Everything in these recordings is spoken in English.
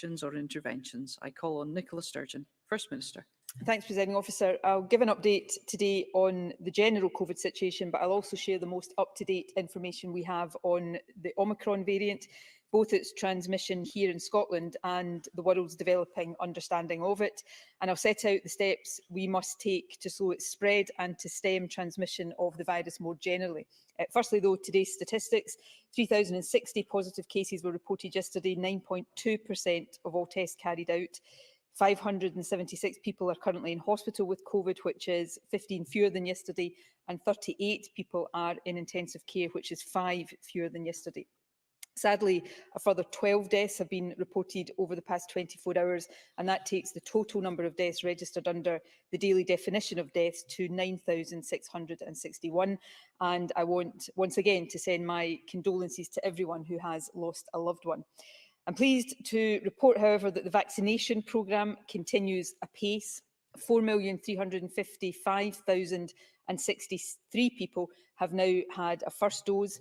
or interventions. I call on Nicola Sturgeon, First Minister. Thanks, Presiding Officer. I'll give an update today on the general COVID situation, but I'll also share the most up-to-date information we have on the Omicron variant, both its transmission here in Scotland and the world's developing understanding of it. And I'll set out the steps we must take to slow its spread and to stem transmission of the virus more generally. Firstly, though, today's statistics: 3,060 positive cases were reported yesterday, 9.2% of all tests carried out. 576 people are currently in hospital with COVID, which is 15 fewer than yesterday, and 38 people are in intensive care, which is 5 fewer than yesterday. Sadly, a further 12 deaths have been reported over the past 24 hours, and that takes the total number of deaths registered under the daily definition of deaths to 9,661. And I want once again to send my condolences to everyone who has lost a loved one. I'm pleased to report, however, that the vaccination programme continues apace. 4,355,063 people have now had a first dose.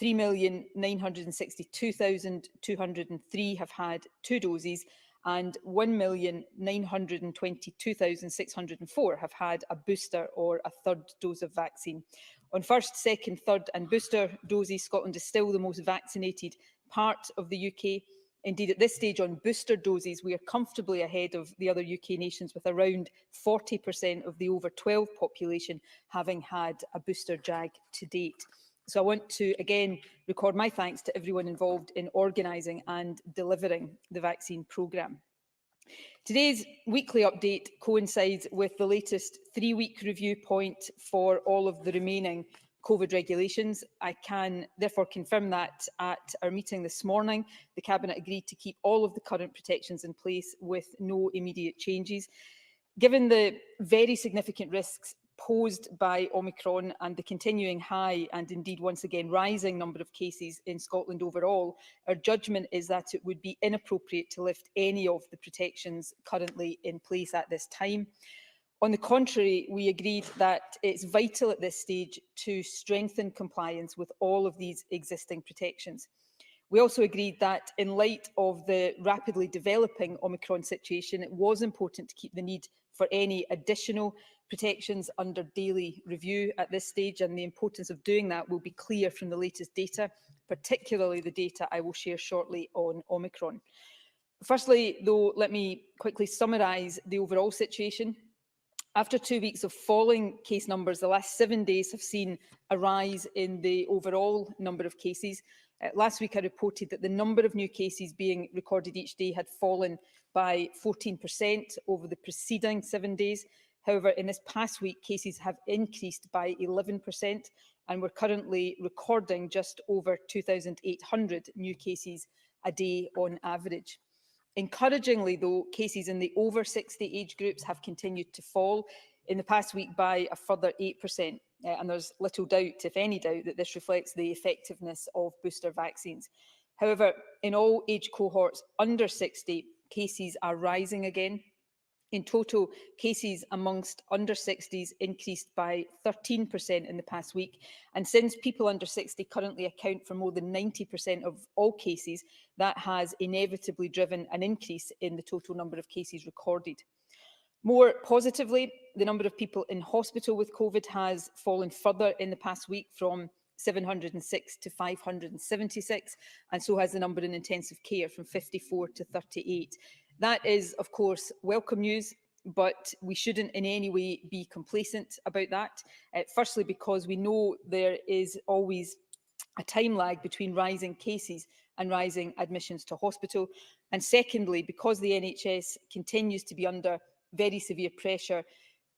3,962,203 have had 2 doses, and 1,922,604 have had a booster or a third dose of vaccine. On first, second, third and booster doses, Scotland is still the most vaccinated part of the UK. Indeed, at this stage on booster doses, we are comfortably ahead of the other UK nations, with around 40% of the over 12 population having had a booster jab to date. So I want to again record my thanks to everyone involved in organising and delivering the vaccine programme. Today's weekly update coincides with the latest 3-week review point for all of the remaining COVID regulations. I can therefore confirm that at our meeting this morning, the Cabinet agreed to keep all of the current protections in place with no immediate changes. Given the very significant risks posed by Omicron and the continuing high and indeed once again rising number of cases in Scotland overall, our judgment is that it would be inappropriate to lift any of the protections currently in place at this time. On the contrary, we agreed that it's vital at this stage to strengthen compliance with all of these existing protections. We also agreed that in light of the rapidly developing Omicron situation, it was important to keep the need for any additional protections under daily review at this stage, and the importance of doing that will be clear from the latest data, particularly the data I will share shortly on Omicron. Firstly, though, let me quickly summarise the overall situation. After 2 weeks of falling case numbers, the last 7 days have seen a rise in the overall number of cases. Last week, I reported that the number of new cases being recorded each day had fallen by 14% over the preceding 7 days. However, in this past week, cases have increased by 11%, and we're currently recording just over 2,800 new cases a day on average. Encouragingly, though, cases in the over 60 age groups have continued to fall in the past week by a further 8%. And there's little doubt, if any doubt, that this reflects the effectiveness of booster vaccines. However, in all age cohorts under 60, cases are rising again. In total, cases amongst under 60s increased by 13% in the past week. And since people under 60 currently account for more than 90% of all cases, that has inevitably driven an increase in the total number of cases recorded. More positively, the number of people in hospital with COVID has fallen further in the past week from 706 to 576, and so has the number in intensive care from 54 to 38. That is, of course, welcome news, but we shouldn't in any way be complacent about that. Firstly, because we know there is always a time lag between rising cases and rising admissions to hospital. And secondly, because the NHS continues to be under very severe pressure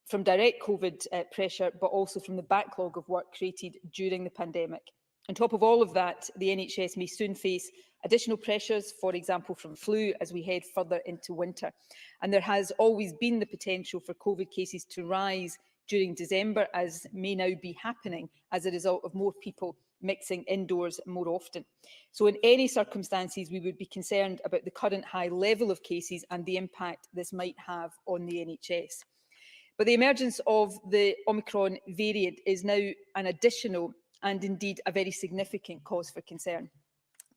from direct COVID pressure, but also from the backlog of work created during the pandemic. On top of all of that, the NHS may soon face additional pressures, for example, from flu as we head further into winter. And there has always been the potential for COVID cases to rise during December, as may now be happening as a result of more people mixing indoors more often. So in any circumstances, we would be concerned about the current high level of cases and the impact this might have on the NHS. But the emergence of the Omicron variant is now an additional and indeed a very significant cause for concern.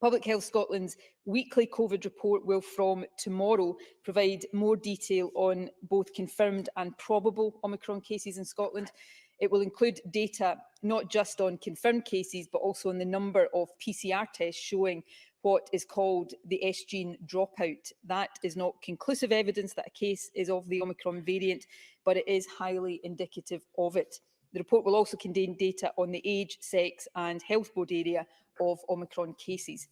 Public Health Scotland's weekly COVID report will from tomorrow provide more detail on both confirmed and probable Omicron cases in Scotland. It will include data not just on confirmed cases, but also on the number of PCR tests showing what is called the S-gene dropout. That is not conclusive evidence that a case is of the Omicron variant, but it is highly indicative of it. The report will also contain data on the age, sex and health board area of Omicron cases.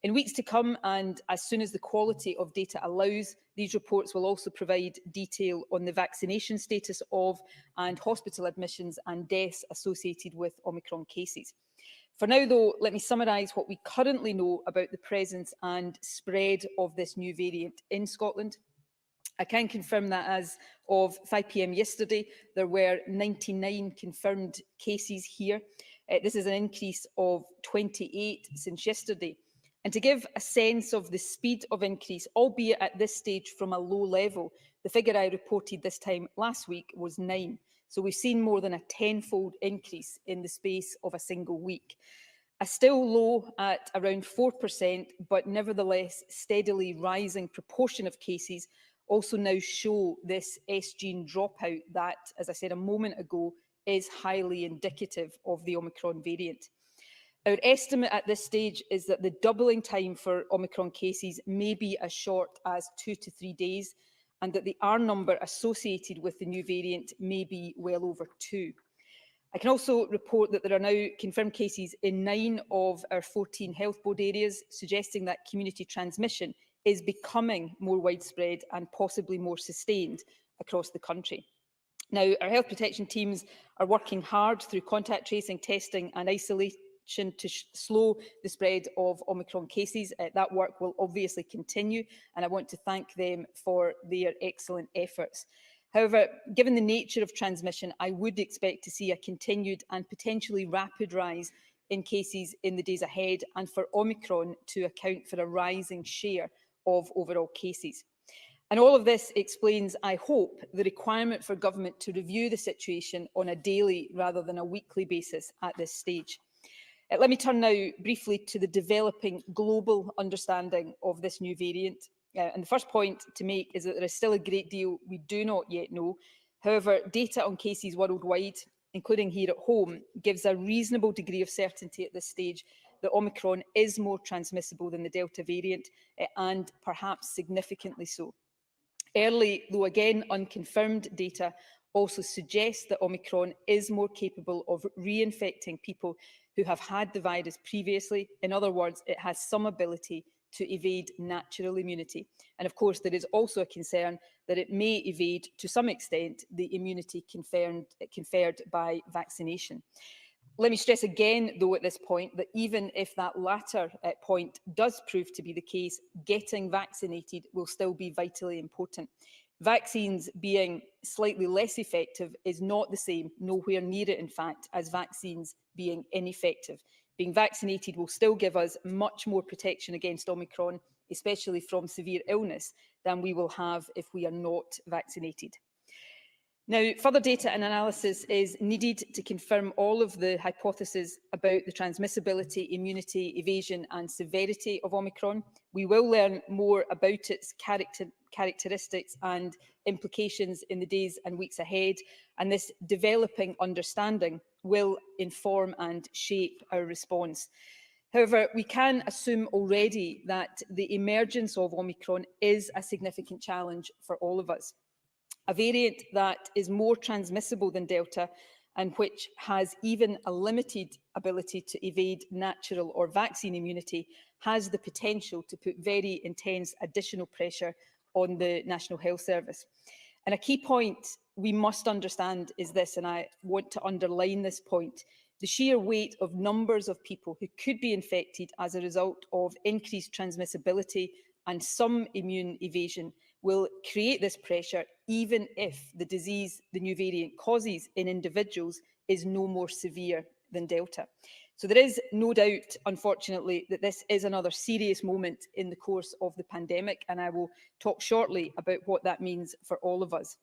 In weeks to come, and as soon as the quality of data allows, these reports will also provide detail on the vaccination status of and hospital admissions and deaths associated with Omicron cases. For now, though, let me summarise what we currently know about the presence and spread of this new variant in Scotland. I can confirm that as of 5 p.m. yesterday, there were 99 confirmed cases here. This is an increase of 28 since yesterday. And to give a sense of the speed of increase, albeit at this stage from a low level, the figure I reported this time last week was 9. So we've seen more than a tenfold increase in the space of a single week. A still low at around 4%, but nevertheless steadily rising proportion of cases also now show this S-gene dropout that, as I said a moment ago, is highly indicative of the Omicron variant. Our estimate at this stage is that the doubling time for Omicron cases may be as short as 2 to 3 days, and that the R number associated with the new variant may be well over 2. I can also report that there are now confirmed cases in 9 of our 14 health board areas, suggesting that community transmission is becoming more widespread and possibly more sustained across the country. Now, our health protection teams are working hard through contact tracing, testing and isolation to slow the spread of Omicron cases. That work will obviously continue, and I want to thank them for their excellent efforts. However, given the nature of transmission, I would expect to see a continued and potentially rapid rise in cases in the days ahead, and for Omicron to account for a rising share of overall cases. And all of this explains, I hope, the requirement for government to review the situation on a daily rather than a weekly basis at this stage. Let me turn now briefly to the developing global understanding of this new variant. And the first point to make is that there is still a great deal we do not yet know. However, data on cases worldwide, including here at home, gives a reasonable degree of certainty at this stage that Omicron is more transmissible than the Delta variant, and perhaps significantly so. Early, though again unconfirmed data also suggests that Omicron is more capable of reinfecting people who have had the virus previously. In other words, it has some ability to evade natural immunity. And of course, there is also a concern that it may evade, to some extent, the immunity conferred by vaccination. Let me stress again, though, at this point, that even if that latter point does prove to be the case, getting vaccinated will still be vitally important. Vaccines being slightly less effective is not the same, nowhere near it in fact, as vaccines being ineffective. Being vaccinated will still give us much more protection against Omicron, especially from severe illness, than we will have if we are not vaccinated. Now, further data and analysis is needed to confirm all of the hypotheses about the transmissibility, immunity, evasion and severity of Omicron. We will learn more about its characteristics and implications in the days and weeks ahead, and this developing understanding will inform and shape our response. However, we can assume already that the emergence of Omicron is a significant challenge for all of us. A variant that is more transmissible than Delta and which has even a limited ability to evade natural or vaccine immunity has the potential to put very intense additional pressure on the National Health Service. And a key point we must understand is this, and I want to underline this point: the sheer weight of numbers of people who could be infected as a result of increased transmissibility and some immune evasion will create this pressure even if the disease the new variant causes in individuals is no more severe than Delta. So there is no doubt, unfortunately, that this is another serious moment in the course of the pandemic, and I will talk shortly about what that means for all of us.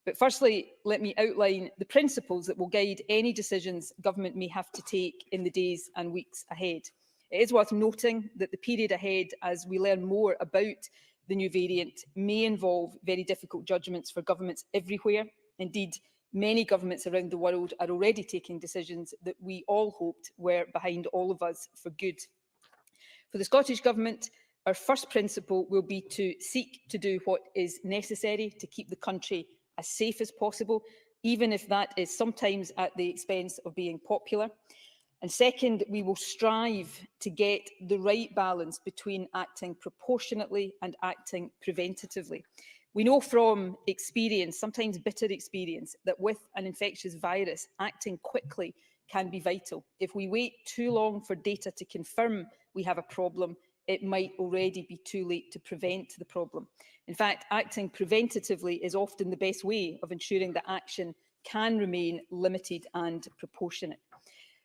But firstly, let me outline the principles that will guide any decisions government may have to take in the days and weeks ahead. It is worth noting that the period ahead, as we learn more about the new variant, may involve very difficult judgments for governments everywhere. Indeed, many governments around the world are already taking decisions that we all hoped were behind all of us for good. For the Scottish Government, our first principle will be to seek to do what is necessary to keep the country as safe as possible, even if that is sometimes at the expense of being popular. And second, we will strive to get the right balance between acting proportionately and acting preventatively. We know from experience, sometimes bitter experience, that with an infectious virus, acting quickly can be vital. If we wait too long for data to confirm we have a problem, it might already be too late to prevent the problem. In fact, acting preventatively is often the best way of ensuring that action can remain limited and proportionate.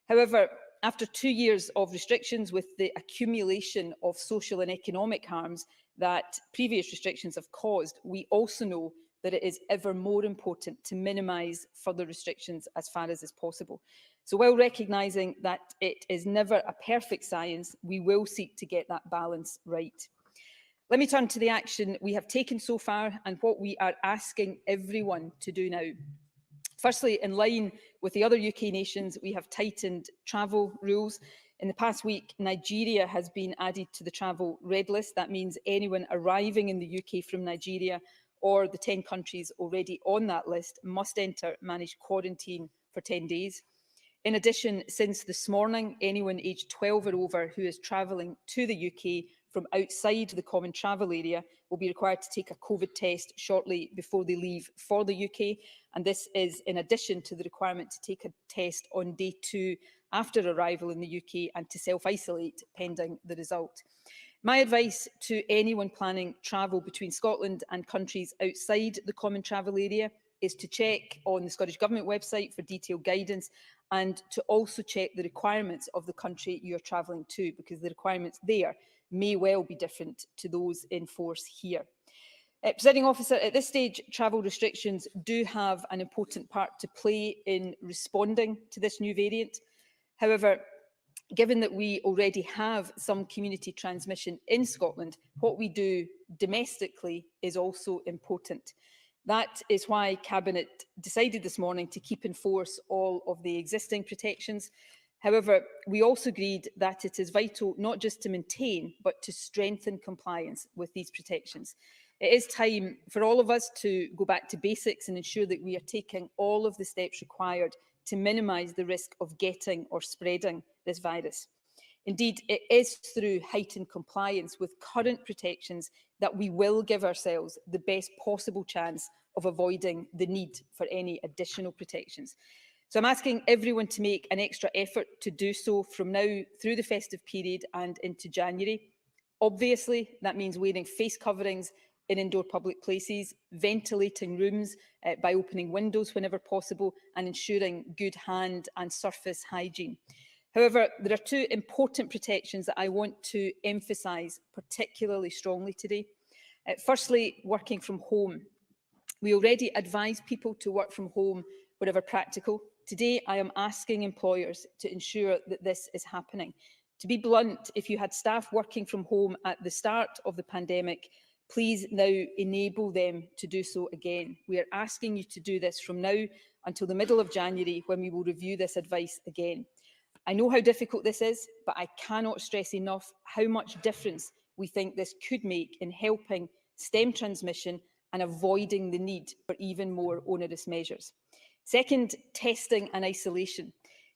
However, after 2 years of restrictions, with the accumulation of social and economic harms that previous restrictions have caused, we also know that it is ever more important to minimise further restrictions as far as is possible. So while recognising that it is never a perfect science, we will seek to get that balance right. Let me turn to the action we have taken so far and what we are asking everyone to do now. Firstly, in line with the other UK nations, we have tightened travel rules. In the past week, Nigeria has been added to the travel red list. That means anyone arriving in the UK from Nigeria or the 10 countries already on that list must enter managed quarantine for 10 days. In addition, since this morning, anyone aged 12 or over who is travelling to the UK from outside the common travel area will be required to take a COVID test shortly before they leave for the UK. And this is in addition to the requirement to take a test on day 2 after arrival in the UK and to self-isolate pending the result. My advice to anyone planning travel between Scotland and countries outside the common travel area is to check on the Scottish Government website for detailed guidance and to also check the requirements of the country you're travelling to, because the requirements there may well be different to those in force here. Presiding Officer, at this stage, travel restrictions do have an important part to play in responding to this new variant. However, given that we already have some community transmission in Scotland, what we do domestically is also important. That is why Cabinet decided this morning to keep in force all of the existing protections. However, we also agreed that it is vital not just to maintain, but to strengthen compliance with these protections. It is time for all of us to go back to basics and ensure that we are taking all of the steps required to minimise the risk of getting or spreading this virus. Indeed, it is through heightened compliance with current protections that we will give ourselves the best possible chance of avoiding the need for any additional protections. So I'm asking everyone to make an extra effort to do so from now through the festive period and into January. Obviously, that means wearing face coverings in indoor public places, ventilating rooms by opening windows whenever possible, and ensuring good hand and surface hygiene. However, there are 2 important protections that I want to emphasise particularly strongly today. Firstly, working from home. We already advise people to work from home wherever practical. Today, I am asking employers to ensure that this is happening. To be blunt, if you had staff working from home at the start of the pandemic, please now enable them to do so again. We are asking you to do this from now until the middle of January, when we will review this advice again. I know how difficult this is, but I cannot stress enough how much difference we think this could make in helping stem transmission and avoiding the need for even more onerous measures. Second, testing and isolation.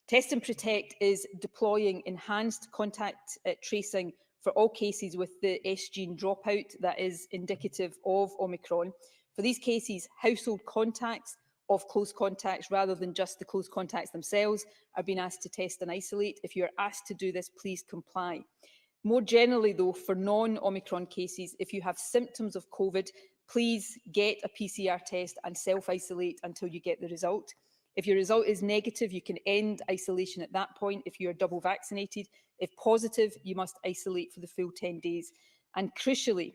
Test and Protect is deploying enhanced contact tracing for all cases with the S gene dropout that is indicative of Omicron. For these cases, household contacts of close contacts, rather than just the close contacts themselves, are being asked to test and isolate. If you are asked to do this, please comply. More generally, though, for non-Omicron cases, if you have symptoms of COVID, please get a PCR test and self-isolate until you get the result. If your result is negative, you can end isolation at that point if you are double vaccinated. If positive, you must isolate for the full 10 days. And crucially,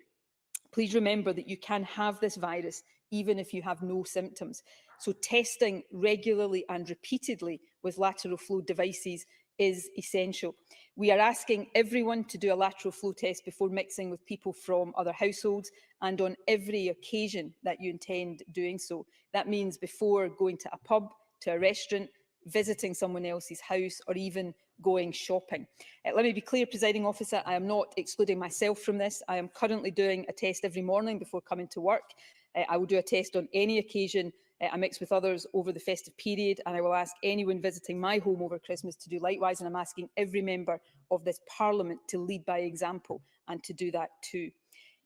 please remember that you can have this virus even if you have no symptoms. So testing regularly and repeatedly with lateral flow devices is essential. We are asking everyone to do a lateral flow test before mixing with people from other households and on every occasion that you intend doing so. That means before going to a pub, to a restaurant, visiting someone else's house or even going shopping. Let me be clear, Presiding Officer, I am not excluding myself from this. I am currently doing a test every morning before coming to work. I will do a test on any occasion I mix with others over the festive period, and I will ask anyone visiting my home over Christmas to do likewise, and I'm asking every member of this Parliament to lead by example and to do that too.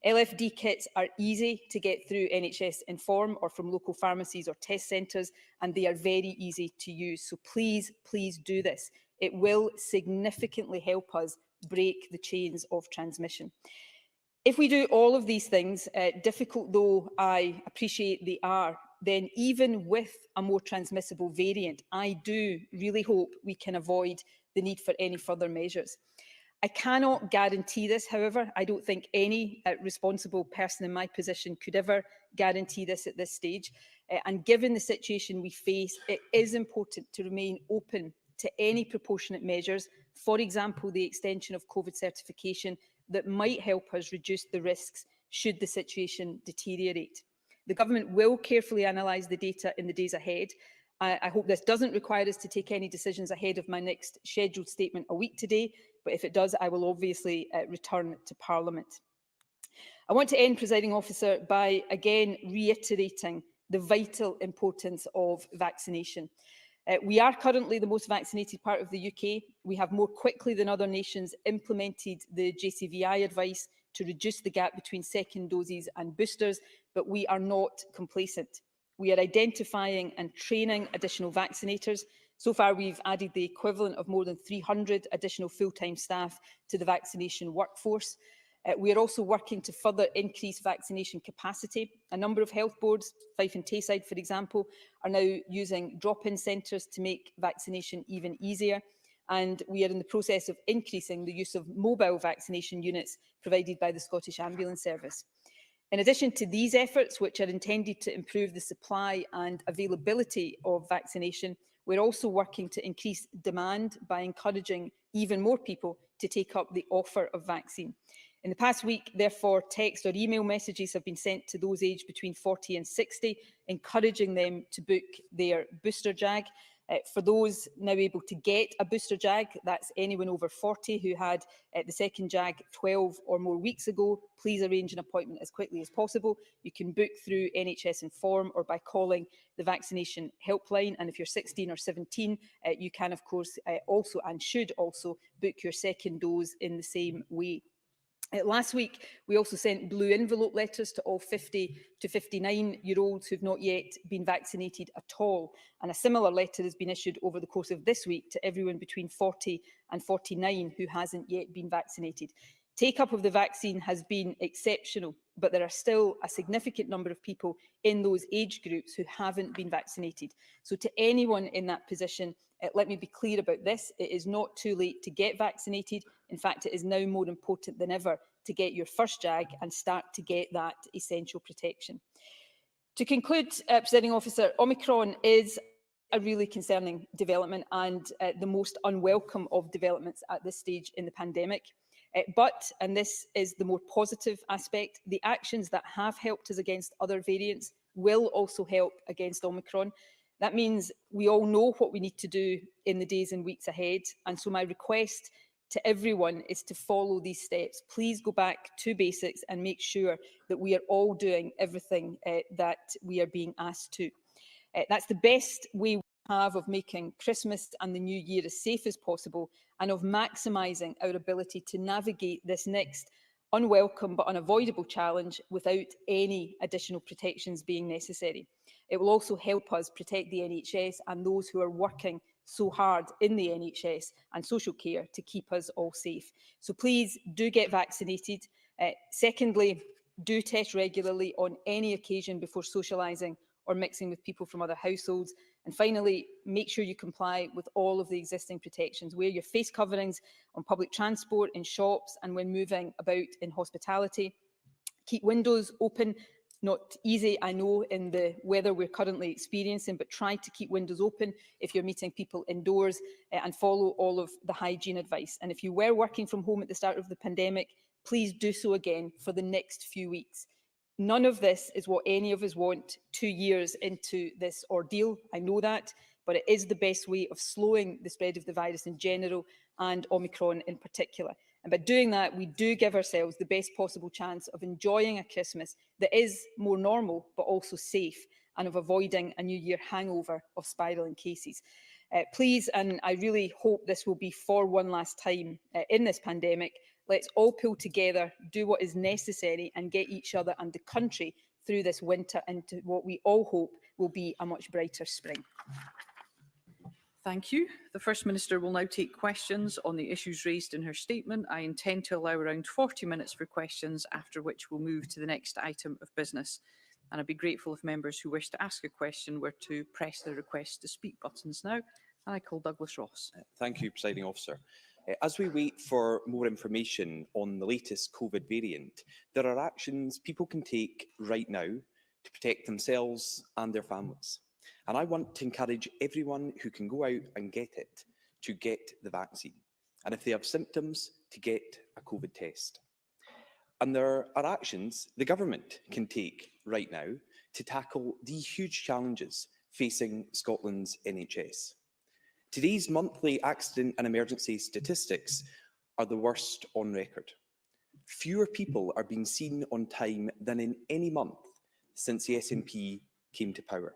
LFD kits are easy to get through NHS Inform or from local pharmacies or test centres, and they are very easy to use. So please, please do this. It will significantly help us break the chains of transmission. If we do all of these things, difficult though I appreciate they are, then even with a more transmissible variant, I do really hope we can avoid the need for any further measures. I cannot guarantee this, however. I don't think any responsible person in my position could ever guarantee this at this stage. And given the situation we face, it is important to remain open to any proportionate measures, for example, the extension of COVID certification, that might help us reduce the risks should the situation deteriorate. The Government will carefully analyse the data in the days ahead. I hope this doesn't require us to take any decisions ahead of my next scheduled statement a week today, but if it does, I will obviously return to Parliament. I want to end, Presiding Officer, by again reiterating the vital importance of vaccination. We are currently the most vaccinated part of the UK. We have more quickly than other nations implemented the JCVI advice to reduce the gap between second doses and boosters, but we are not complacent. We are identifying and training additional vaccinators. So far, we've added the equivalent of more than 300 additional full-time staff to the vaccination workforce. We are also working to further increase vaccination capacity. A number of health boards, Fife and Tayside for example, are now using drop-in centres to make vaccination even easier. And we are in the process of increasing the use of mobile vaccination units provided by the Scottish Ambulance Service. In addition to these efforts, which are intended to improve the supply and availability of vaccination, we're also working to increase demand by encouraging even more people to take up the offer of vaccine. In the past week, therefore, text or email messages have been sent to those aged between 40 and 60, encouraging them to book their booster jab. For those now able to get a booster jab, that's anyone over 40 who had the second jab 12 or more weeks ago, please arrange an appointment as quickly as possible. You can book through NHS Inform or by calling the vaccination helpline. And if you're 16 or 17, you can, of course, also and should also book your second dose in the same way. Last week, we also sent blue envelope letters to all 50 to 59-year-olds who have not yet been vaccinated at all. And a similar letter has been issued over the course of this week to everyone between 40 and 49 who hasn't yet been vaccinated. Take-up of the vaccine has been exceptional, but there are still a significant number of people in those age groups who haven't been vaccinated. So to anyone in that position, let me be clear about this. It is not too late to get vaccinated. In fact, it is now more important than ever to get your first jab and start to get that essential protection. To conclude, Presiding Officer, Omicron is a really concerning development and the most unwelcome of developments at this stage in the pandemic. But, and this is the more positive aspect, the actions that have helped us against other variants will also help against Omicron. That means we all know what we need to do in the days and weeks ahead. And so my request to everyone is to follow these steps. Please go back to basics and make sure that we are all doing everything that we are being asked to. That's the best way we have of making Christmas and the New Year as safe as possible and of maximising our ability to navigate this next unwelcome but unavoidable challenge without any additional protections being necessary. It will also help us protect the NHS and those who are working so hard in the NHS and social care to keep us all safe. So please do get vaccinated. Secondly, do test regularly on any occasion before socialising or mixing with people from other households. And finally, make sure you comply with all of the existing protections. Wear your face coverings on public transport, in shops and when moving about in hospitality. Keep windows open Not easy, I know, in the weather we're currently experiencing, but try to keep windows open if you're meeting people indoors and follow all of the hygiene advice. And if you were working from home at the start of the pandemic, please do so again for the next few weeks. None of this is what any of us want 2 years into this ordeal. I know that, but it is the best way of slowing the spread of the virus in general and Omicron in particular. And by doing that, we do give ourselves the best possible chance of enjoying a Christmas that is more normal, but also safe, and of avoiding a New Year hangover of spiralling cases. Please, and I really hope this will be for one last time in this pandemic, let's all pull together, do what is necessary and get each other and the country through this winter into what we all hope will be a much brighter spring. Thank you. The First Minister will now take questions on the issues raised in her statement. I intend to allow around 40 minutes for questions, after which we'll move to the next item of business. And I'd be grateful if members who wish to ask a question were to press the request to speak buttons now. And I call Douglas Ross. Thank you, Presiding Officer. As we wait for more information on the latest COVID variant, there are actions people can take right now to protect themselves and their families. And I want to encourage everyone who can go out and get it to get the vaccine. And if they have symptoms, to get a COVID test. And there are actions the government can take right now to tackle the huge challenges facing Scotland's NHS. Today's monthly accident and emergency statistics are the worst on record. Fewer people are being seen on time than in any month since the SNP came to power.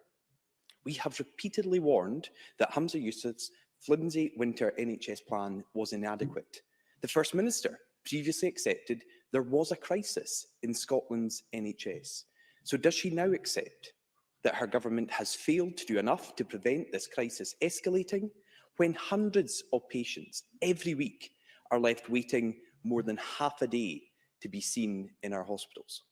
We have repeatedly warned that Hamza Yousaf's flimsy winter NHS plan was inadequate. The First Minister previously accepted there was a crisis in Scotland's NHS. So does she now accept that her government has failed to do enough to prevent this crisis escalating, when hundreds of patients every week are left waiting more than half a day to be seen in our hospitals?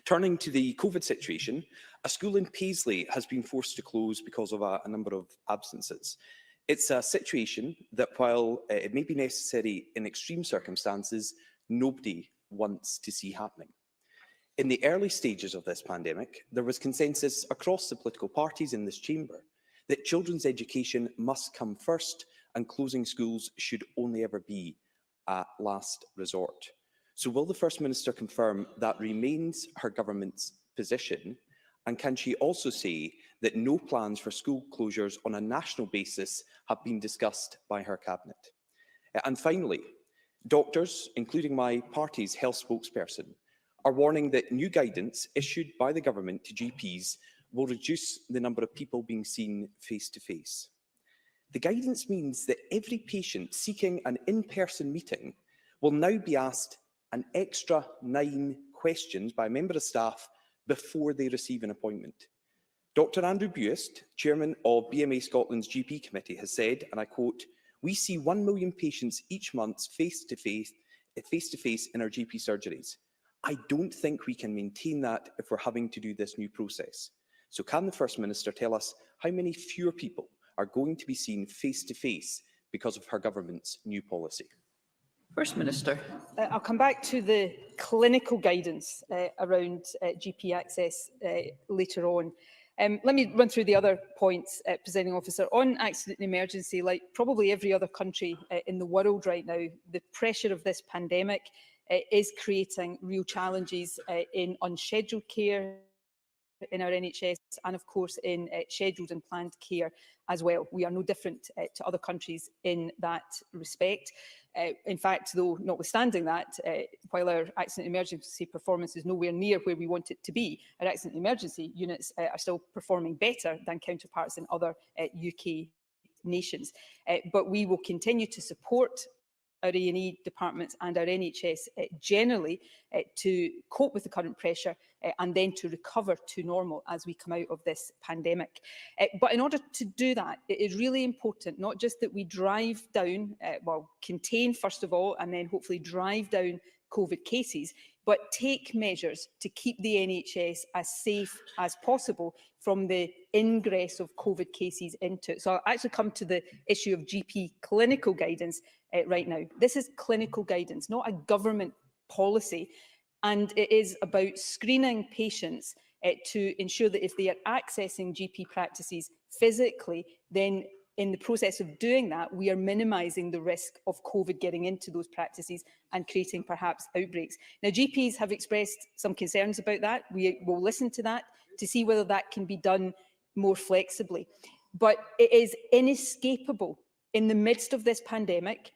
Turning to the COVID situation, a school in Paisley has been forced to close because of a number of absences. It's a situation that, while it may be necessary in extreme circumstances, nobody wants to see happening. In the early stages of this pandemic, there was consensus across the political parties in this chamber that children's education must come first and closing schools should only ever be a last resort. So will the First Minister confirm that remains her government's position? And can she also say that no plans for school closures on a national basis have been discussed by her cabinet? And finally, doctors, including my party's health spokesperson, are warning that new guidance issued by the government to GPs will reduce the number of people being seen face-to-face. The guidance means that every patient seeking an in-person meeting will now be asked an extra 9 questions by a member of staff before they receive an appointment. Dr Andrew Buist, Chairman of BMA Scotland's GP Committee, has said, and I quote, "We see 1 million patients each month face-to-face in our GP surgeries. I don't think we can maintain that if we're having to do this new process." So can the First Minister tell us how many fewer people are going to be seen face-to-face because of her government's new policy? First Minister. I'll come back to the clinical guidance around GP access later on. Let me run through the other points, Presiding Officer. On accident and emergency, like probably every other country in the world right now, the pressure of this pandemic is creating real challenges in unscheduled care in our NHS and, of course, in scheduled and planned care as well. We are no different to other countries in that respect. In fact, though, notwithstanding that, while our accident and emergency performance is nowhere near where we want it to be, our accident and emergency units are still performing better than counterparts in other UK nations. But we will continue to support our A&E departments and our NHS generally to cope with the current pressure and then to recover to normal as we come out of this pandemic. But in order to do that, it is really important not just that we drive down, contain first of all, and then hopefully drive down COVID cases, but take measures to keep the NHS as safe as possible from the ingress of COVID cases into it. So I'll actually come to the issue of GP clinical guidance right now. This is clinical guidance, not a government policy. And it is about screening patients to ensure that if they are accessing GP practices physically, then in the process of doing that, we are minimising the risk of COVID getting into those practices and creating perhaps outbreaks. Now, GPs have expressed some concerns about that. We will listen to that to see whether that can be done more flexibly. But it is inescapable in the midst of this pandemic,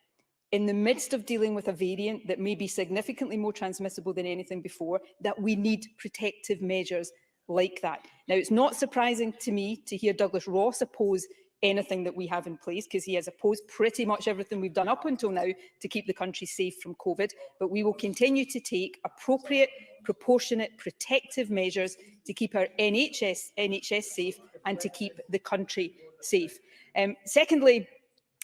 in the midst of dealing with a variant that may be significantly more transmissible than anything before, that we need protective measures like that. Now, it's not surprising to me to hear Douglas Ross oppose anything that we have in place, because he has opposed pretty much everything we've done up until now to keep the country safe from COVID. But we will continue to take appropriate, proportionate, protective measures to keep our NHS safe and to keep the country safe. Thirdly,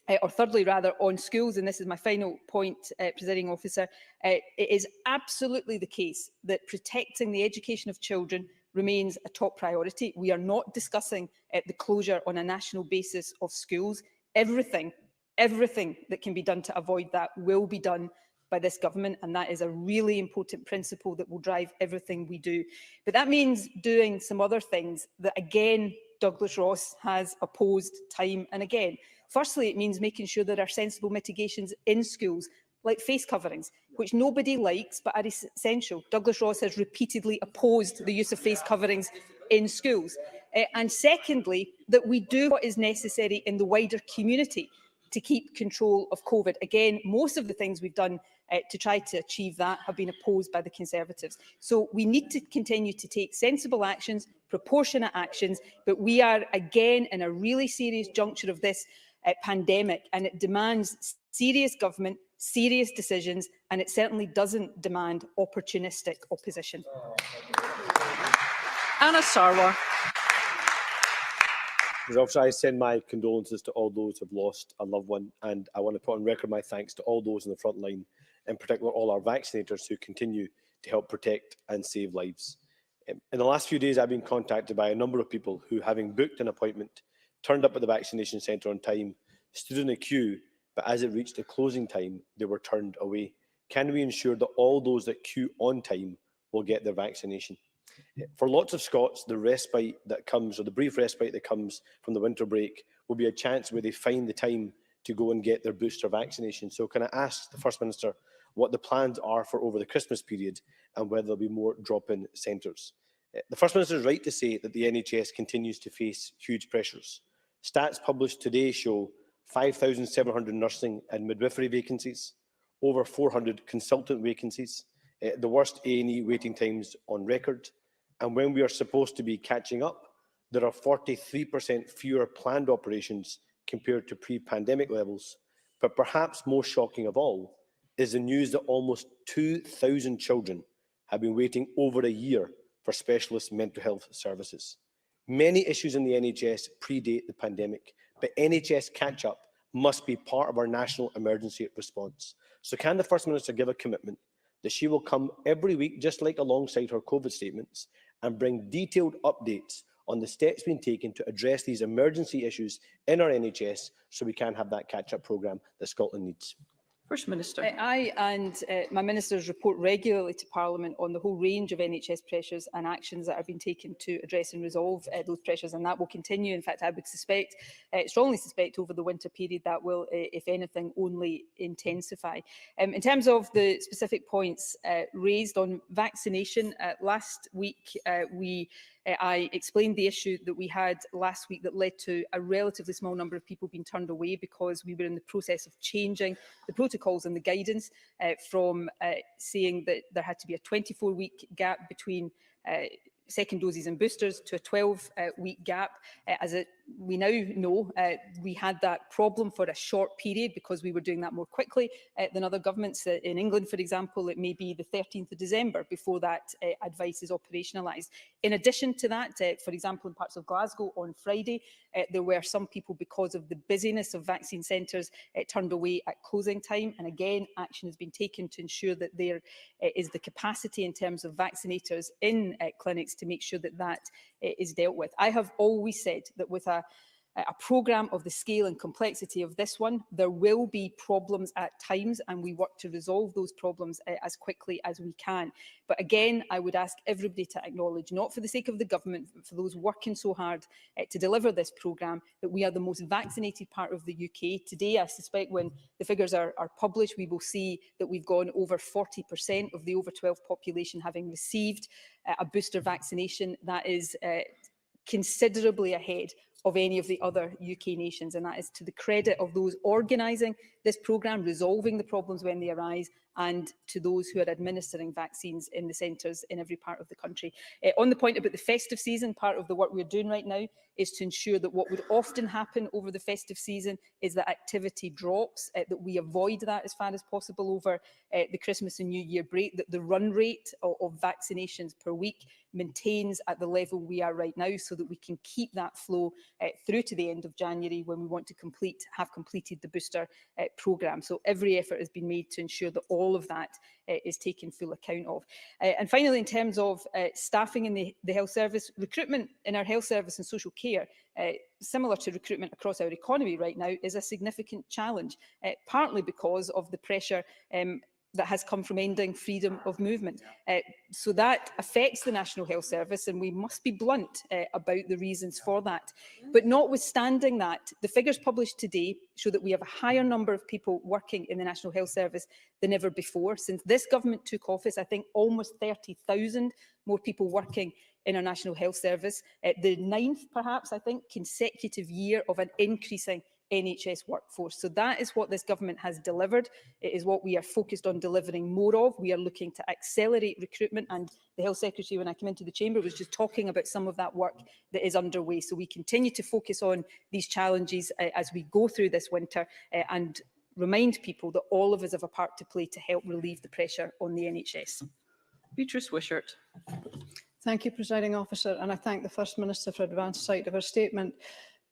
on schools, and this is my final point, Presiding Officer, it is absolutely the case that protecting the education of children remains a top priority. We are not discussing the closure on a national basis of schools. Everything that can be done to avoid that will be done by this government, and that is a really important principle that will drive everything we do. But that means doing some other things that, again, Douglas Ross has opposed time and again. Firstly, it means making sure there are sensible mitigations in schools, like face coverings, which nobody likes but are essential. Douglas Ross has repeatedly opposed the use of face coverings in schools. And secondly, that we do what is necessary in the wider community to keep control of COVID. Again, most of the things we've done to try to achieve that have been opposed by the Conservatives. So we need to continue to take sensible actions, proportionate actions, but we are again in a really serious juncture of this pandemic, and it demands serious government, serious decisions, and it certainly doesn't demand opportunistic opposition. Anna Sarwar. Officer, I send my condolences to all those who have lost a loved one, and I want to put on record my thanks to all those in the front line, in particular all our vaccinators who continue to help protect and save lives. In the last few days, I've been contacted by a number of people who, having booked an appointment, turned up at the vaccination centre on time, stood in a queue, but as it reached the closing time, they were turned away. Can we ensure that all those that queue on time will get their vaccination? For lots of Scots, the respite that comes, or the brief respite that comes from the winter break, will be a chance where they find the time to go and get their booster vaccination. So can I ask the First Minister what the plans are for over the Christmas period and whether there will be more drop-in centres? The First Minister is right to say that the NHS continues to face huge pressures. Stats published today show 5,700 nursing and midwifery vacancies, over 400 consultant vacancies, the worst A&E waiting times on record, and when we are supposed to be catching up, there are 43% fewer planned operations compared to pre-pandemic levels. But perhaps most shocking of all is the news that almost 2,000 children have been waiting over a year for specialist mental health services. Many issues in the NHS predate the pandemic, but NHS catch-up must be part of our national emergency response. So can the First Minister give a commitment that she will come every week, just like alongside her COVID statements, and bring detailed updates on the steps being taken to address these emergency issues in our NHS so we can have that catch-up programme that Scotland needs? First Minister. I and my ministers report regularly to Parliament on the whole range of NHS pressures and actions that have been taken to address and resolve those pressures, and that will continue. In fact, I would strongly suspect over the winter period that will, if anything, only intensify. In terms of the specific points raised on vaccination, last week I explained the issue that we had last week that led to a relatively small number of people being turned away because we were in the process of changing the protocols and the guidance from saying that there had to be a 24-week gap between second doses and boosters to a 12-week gap. We now know we had that problem for a short period because we were doing that more quickly than other governments. In England, for example, it may be the 13th of December before that advice is operationalised. In addition to that, for example, in parts of Glasgow on Friday, there were some people, because of the busyness of vaccine centres, turned away at closing time. And again, action has been taken to ensure that there is the capacity in terms of vaccinators in clinics to make sure that that is dealt with. I have always said that with a a programme of the scale and complexity of this one. There will be problems at times, and we work to resolve those problems as quickly as we can. But again, I would ask everybody to acknowledge, not for the sake of the government, but for those working so hard to deliver this programme, that we are the most vaccinated part of the UK. Today, I suspect when the figures are published, we will see that we've gone over 40% of the over 12 population having received a booster vaccination. That is considerably ahead of any of the other UK nations, and that is to the credit of those organising this programme, resolving the problems when they arise, and to those who are administering vaccines in the centres in every part of the country. On the point about the festive season, part of the work we're doing right now is to ensure that what would often happen over the festive season is that activity drops, that we avoid that as far as possible over the Christmas and New Year break, that the run rate of vaccinations per week maintains at the level we are right now, so that we can keep that flow through to the end of January, when we want to have completed the booster programme. So every effort has been made to ensure that all of that is taken full account of. And finally, in terms of staffing in the health service, recruitment in our health service and social care, similar to recruitment across our economy right now, is a significant challenge, partly because of the pressure that has come from ending freedom of movement. So that affects the National Health Service, and we must be blunt about the reasons for that. But notwithstanding that, the figures published today show that we have a higher number of people working in the National Health Service than ever before. Since this government took office, I think almost 30,000 more people working in our National Health Service. The ninth, perhaps, I think, consecutive year of an increasing NHS workforce. So that is what this government has delivered. It is what we are focused on delivering more of. We are looking to accelerate recruitment, and the Health Secretary, when I came into the Chamber, was just talking about some of that work that is underway. So we continue to focus on these challenges as we go through this winter, and remind people that all of us have a part to play to help relieve the pressure on the NHS. Beatrice Wishart. Thank you, Presiding Officer, and I thank the First Minister for advance sight of her statement.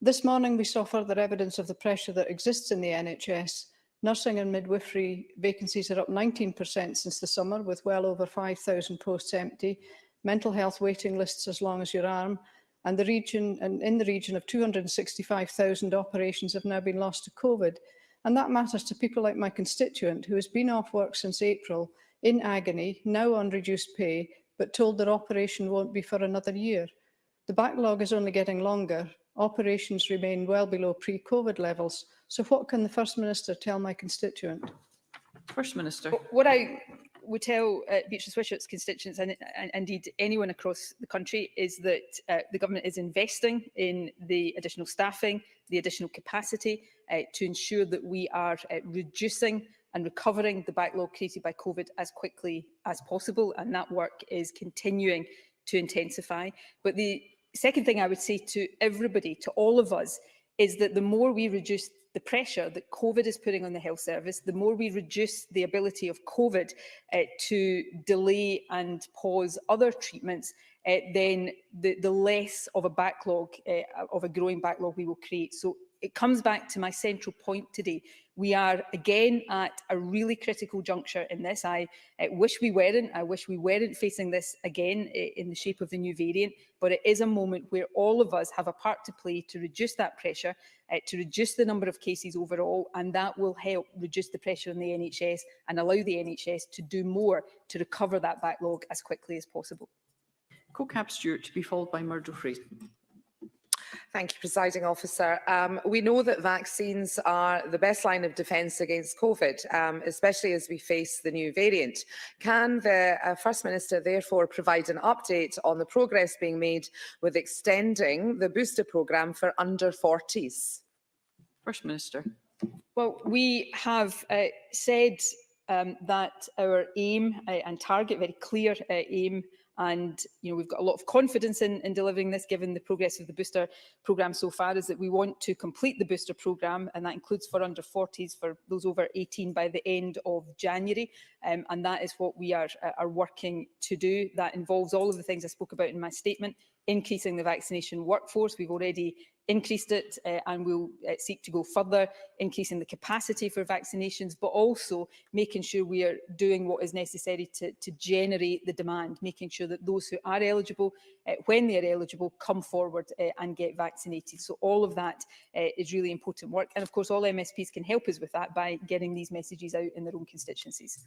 This morning we saw further evidence of the pressure that exists in the NHS. Nursing and midwifery vacancies are up 19% since the summer, with well over 5,000 posts empty. Mental health waiting lists as long as your arm, and in the region of 265,000 operations have now been lost to COVID. And that matters to people like my constituent, who has been off work since April, in agony, now on reduced pay, but told their operation won't be for another year. The backlog is only getting longer. Operations remain well below pre-COVID levels. So what can the First Minister tell my constituent? First Minister. What I would tell Beatrice Wishart's constituents, and indeed anyone across the country, is that the government is investing in the additional staffing, the additional capacity to ensure that we are reducing and recovering the backlog created by COVID as quickly as possible, and that work is continuing to intensify. But the second thing I would say to everybody, to all of us, is that the more we reduce the pressure that COVID is putting on the health service, the more we reduce the ability of COVID to delay and pause other treatments, then the less of a backlog, of a growing backlog we will create. So it comes back to my central point today. We are again at a really critical juncture in this. I wish we weren't. I wish we weren't facing this again in the shape of the new variant. But it is a moment where all of us have a part to play to reduce that pressure, to reduce the number of cases overall, and that will help reduce the pressure on the NHS and allow the NHS to do more to recover that backlog as quickly as possible. Co-Cap Stewart, to be followed by Murdo Fraser. Thank you, Presiding Officer. We know that vaccines are the best line of defence against COVID, especially as we face the new variant. Can the First Minister therefore provide an update on the progress being made with extending the booster programme for under 40s? First Minister. Well, we have said that our aim and target, very clear aim, and we've got a lot of confidence in delivering this, given the progress of the booster programme so far, is that we want to complete the booster programme, and that includes for under 40s, for those over 18, by the end of January. And that is what we are working to do. That involves all of the things I spoke about in my statement: increasing the vaccination workforce. We've already increased it and we'll seek to go further, increasing the capacity for vaccinations, but also making sure we are doing what is necessary to generate the demand, making sure that those who are eligible, when they are eligible, come forward and get vaccinated. So all of that is really important work. And of course, all MSPs can help us with that by getting these messages out in their own constituencies.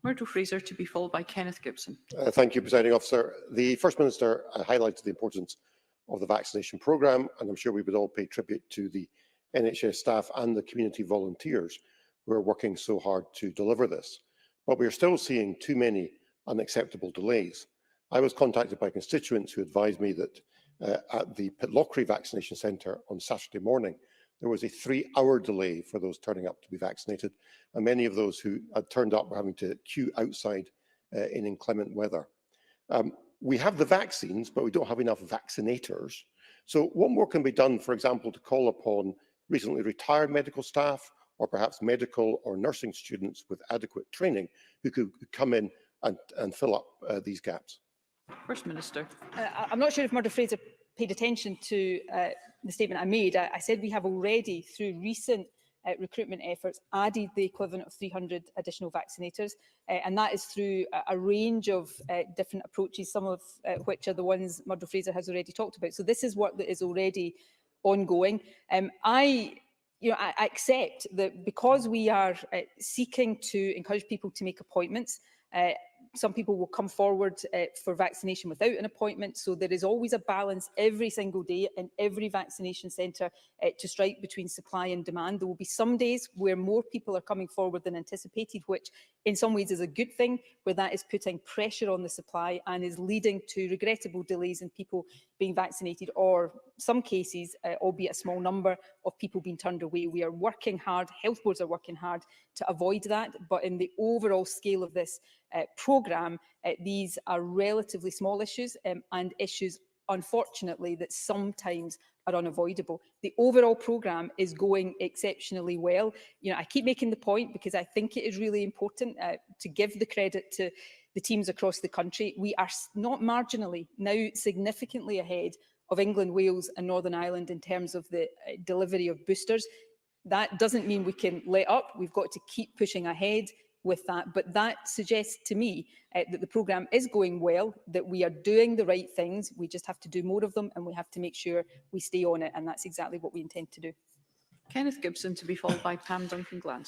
Murdo Fraser, to be followed by Kenneth Gibson. Thank you, Presiding Officer. The First Minister highlighted the importance of the vaccination programme, and I'm sure we would all pay tribute to the NHS staff and the community volunteers who are working so hard to deliver this. But we are still seeing too many unacceptable delays. I was contacted by constituents who advised me that at the Pitlochry vaccination centre on Saturday morning, there was a 3-hour delay for those turning up to be vaccinated, and many of those who had turned up were having to queue outside in inclement weather. We have the vaccines, but we don't have enough vaccinators. So what more can be done, for example, to call upon recently retired medical staff or perhaps medical or nursing students with adequate training who could come in and fill up these gaps? First Minister. I'm not sure if Murdo Fraser paid attention to the statement I made. I said we have already, through recent recruitment efforts, added the equivalent of 300 additional vaccinators, and that is through a range of different approaches, some of which are the ones Murdo Fraser has already talked about. So this is work that is already ongoing. I accept that because we are seeking to encourage people to make appointments, some people will come forward for vaccination without an appointment. So there is always a balance every single day in every vaccination centre to strike between supply and demand. There will be some days where more people are coming forward than anticipated, which in some ways is a good thing, where that is putting pressure on the supply and is leading to regrettable delays in people being vaccinated, or some cases, albeit a small number, of people being turned away. We are working hard, health boards are working hard to avoid that, but in the overall scale of this programme, these are relatively small issues and issues, unfortunately, that sometimes are unavoidable. The overall programme is going exceptionally well. I keep making the point because I think it is really important to give the credit to the teams across the country. We are not marginally, now significantly ahead of England, Wales and Northern Ireland in terms of the delivery of boosters. That doesn't mean we can let up. We've got to keep pushing ahead with that. But that suggests to me that the programme is going well, that we are doing the right things. We just have to do more of them and we have to make sure we stay on it. And that's exactly what we intend to do. Kenneth Gibson, to be followed by Pam Duncan-Glance.